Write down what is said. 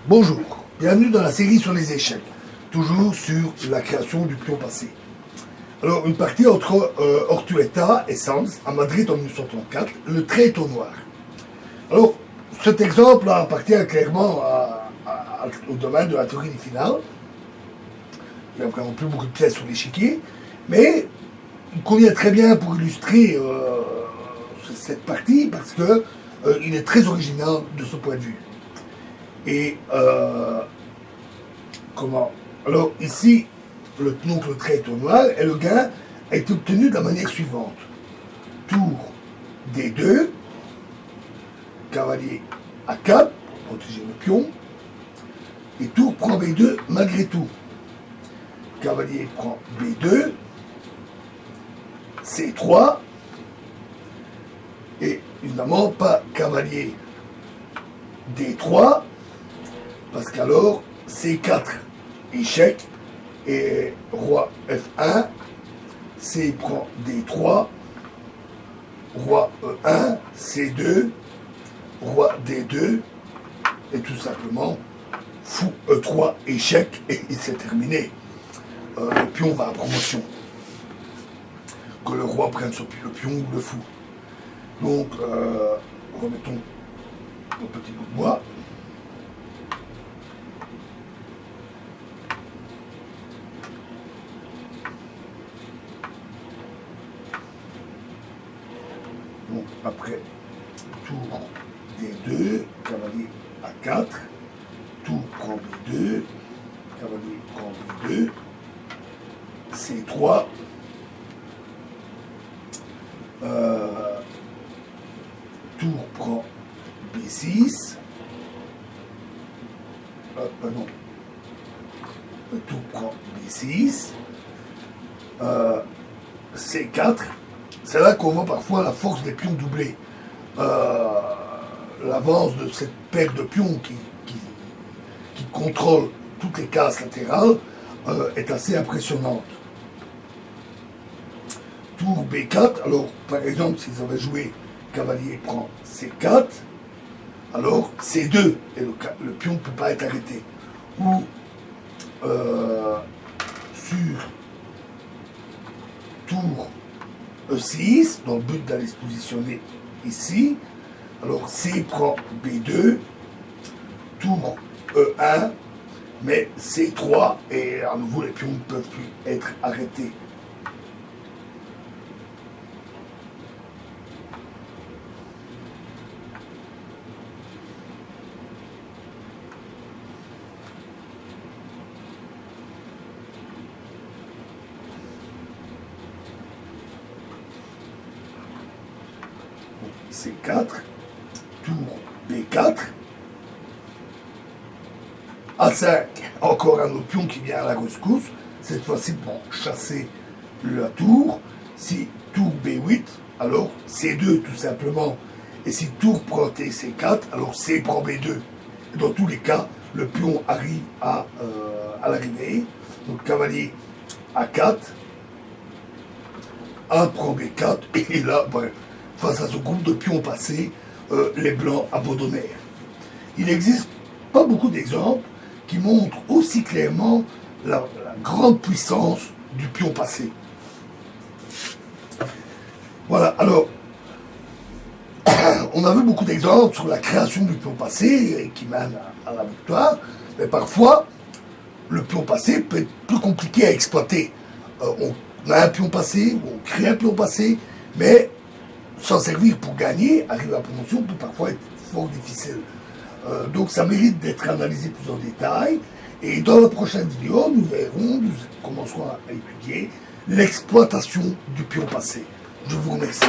Bonjour, bienvenue dans la série sur les échecs, toujours sur la création du pion passé. Alors, une partie entre Ortueta et Sanz à Madrid en 1934, le trait est au noir. Alors, cet exemple appartient clairement au domaine de la théorie des finales. Il n'y a vraiment plus beaucoup de pièces sur l'échiquier, mais il convient très bien pour illustrer cette partie parce que il est très original de ce point de vue. Et comment alors ici, le trait est au noir et le gain a été obtenu de la manière suivante. Tour D2, cavalier A4 pour protéger le pion, et tour prend B2 malgré tout. Cavalier prend B2, C3, et évidemment pas cavalier D3, parce qu'alors C4, échec, et roi F1, C prend D3, roi E1, C2, roi D2, et tout simplement fou E3, échec, et c'est terminé. Le pion va à promotion. Que le roi prenne sur le pion ou le fou. Donc, remettons le petit bout de bois. Donc, après, tour D2, cavalier A4, tour prend B2, cavalier prend B2, C3, tour prend B6, pardon, tour prend B6, C4, c'est là qu'on voit parfois la force des pions doublés. L'avance de cette paire de pions qui contrôle toutes les cases latérales est assez impressionnante. Tour B4, alors par exemple s'ils avaient joué cavalier prend C4, alors C2, et le pion ne peut pas être arrêté. Ou sur tour E6, dans le but d'aller se positionner ici, alors C prend B2, tour E1, mais C3, et à nouveau les pions ne peuvent plus être arrêtés. C4, tour B4, A5, encore un autre pion qui vient à la rescousse, cette fois-ci pour chasser la tour. Si tour B8, alors C2 tout simplement. Et si tour prend C4, alors C prend B2. Dans tous les cas, le pion arrive à l'arrivée. Donc cavalier A4, A prend B4, et là, face à ce groupe de pions passés, les blancs abandonnèrent. Il n'existe pas beaucoup d'exemples qui montrent aussi clairement la grande puissance du pion passé. Voilà, alors, on a vu beaucoup d'exemples sur la création du pion passé qui mène à la victoire, mais parfois, le pion passé peut être plus compliqué à exploiter. On a un pion passé, on crée un pion passé, mais s'en servir pour gagner, arriver à la promotion, peut parfois être fort difficile. Donc ça mérite d'être analysé plus en détail. Et dans la prochaine vidéo, nous commencerons à étudier l'exploitation du pion passé. Je vous remercie.